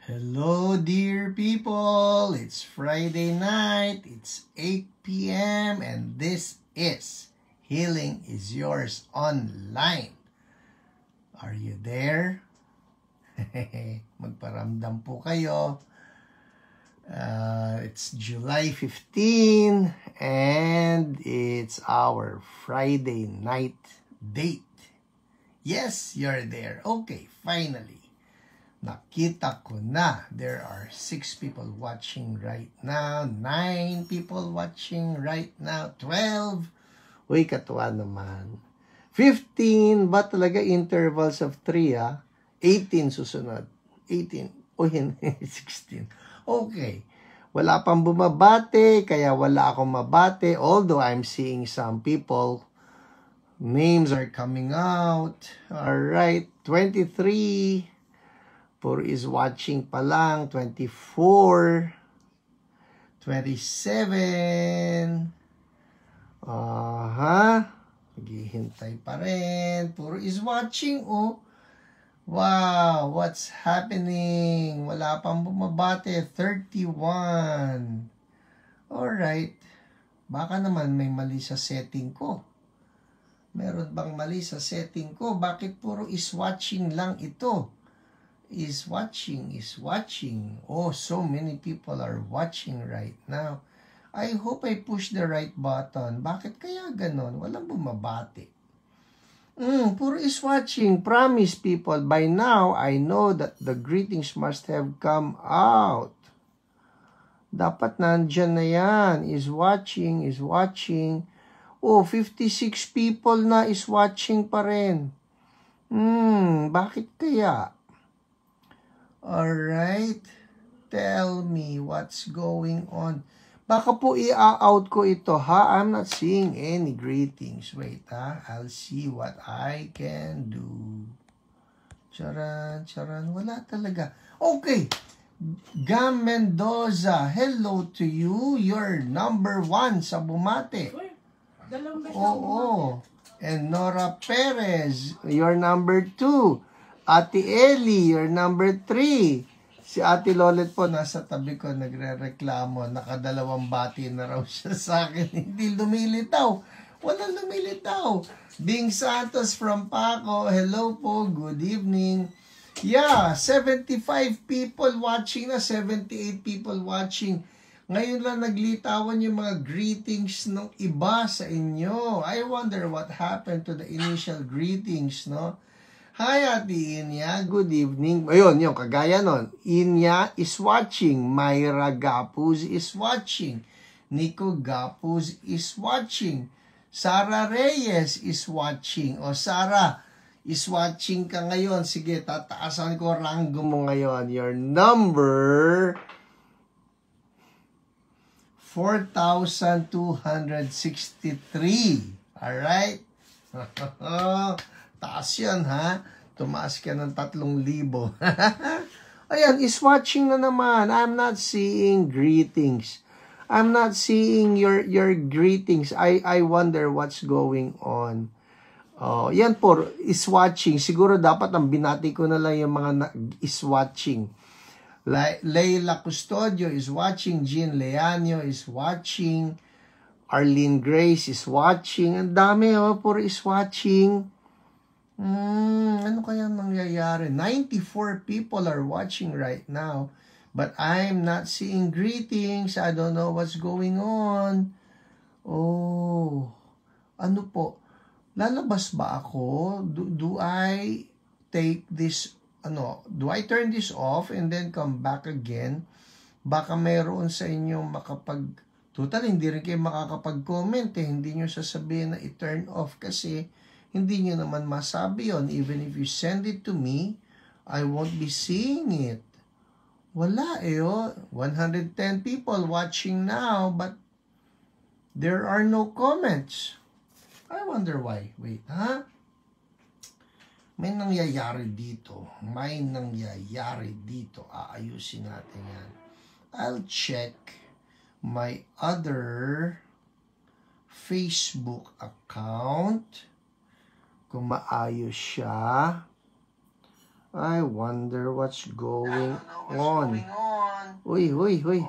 Hello, dear people. It's Friday night. It's 8 p.m. and this is Healing is Yours Online. Are you there? Magparamdam po kayo. It's July 15 and it's our Friday night date. Yes, you're there. Okay, finally. Nakita ko na. There are 6 people watching right now. 9 people watching right now. 12. Uy, katuwa naman. 15. Ba talaga intervals of 3 18 susunod. 18. O hindi, 16. Okay. Wala pang bumabate, kaya wala akong mabate. Although I'm seeing some people. Names are coming out. Alright. 23. Puro is watching pa lang. 24. 27. Naghihintay pa rin. Puro is watching, oh. Wow, what's happening? Wala pang bumabate. 31. Alright. Baka naman may mali sa setting ko. Meron bang mali sa setting ko? Bakit puro is watching lang ito? Is watching. Oh, so many people are watching right now. I hope I push the right button. Bakit kaya ganon? Walang bumabati. Puro is watching. Promise, people. By now, I know that the greetings must have come out. Dapat nandyan na yan. Is watching. Oh, 56 people na is watching pa rin. Bakit kaya? Alright, tell me what's going on. Baka po i-out ko ito, ha? I'm not seeing any greetings. Wait, ha? I'll see what I can do. Charan. Wala talaga. Okay. Gam Mendoza, hello to you. You're number 1 sa bumate. Oo. And Nora Perez, you're number 2. Ate Ellie, you're number 3. Si Ate Lolet po, nasa tabi ko, nagre-reklamo. Nakadalawang bati na raw siya sa akin. Hindi lumilitaw. Walang lumilitaw. Bing Santos from Paco, hello po, good evening. Yeah, 75 people watching na, 78 people watching. Ngayon lang naglitawan yung mga greetings ng iba sa inyo. I wonder what happened to the initial greetings, no? Hi, Ate Inya. Good evening. Ayun, yung kagaya nun. Inya is watching. Myra Gapuz is watching. Nico Gapuz is watching. Sara Reyes is watching. O, Sara, is watching ka ngayon. Sige, tataasan ko ranggo mo ngayon. Your number 4,263. Alright? Taas yan, ha? Tumaas ka ng 3,000. Ayan, is watching na naman. I'm not seeing greetings. I'm not seeing your greetings. I wonder what's going on. Oh, yan po, is watching. Siguro dapat ang binati ko na lang yung mga is watching. Leila Custodio is watching. Jean Leanio is watching. Arlene Grace is watching. Ang dami, oh, puro is watching. Ano kaya nangyayari? 94 people are watching right now, but I'm not seeing greetings. I don't know what's going on. Oh, ano po? Lalabas ba ako? Do I take this, do I turn this off and then come back again? Baka mayroon sa inyo total, hindi rin kayo makakapag-comment eh. Hindi nyo sasabihin na i-turn off kasi hindi nyo naman masabi yon. Even if you send it to me, I won't be seeing it. Wala eh, oh. 110 people watching now, but there are no comments. I wonder why. Wait, ha? May nangyayari dito. Aayusin natin yan. I'll check my other Facebook account. Kung maayos siya. I wonder what's going What's on. going on? Uy,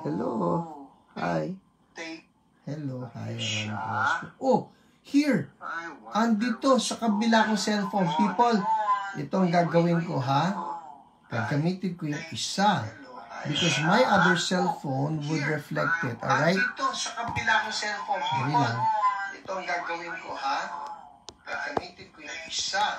hello. Oh, Hi. take Hello, hi, siya. Rosco. Oh, here. I wonder Andito what's sa kabila kong cellphone. going People, on. ito ang gagawin ko, ha? Gagamitin ko yung isa. Because my other cellphone would reflect it, alright? Andito sa kabila kong cellphone. Dali People, lang. ito ang gagawin ko, ha? Gagamitin ko yung isa.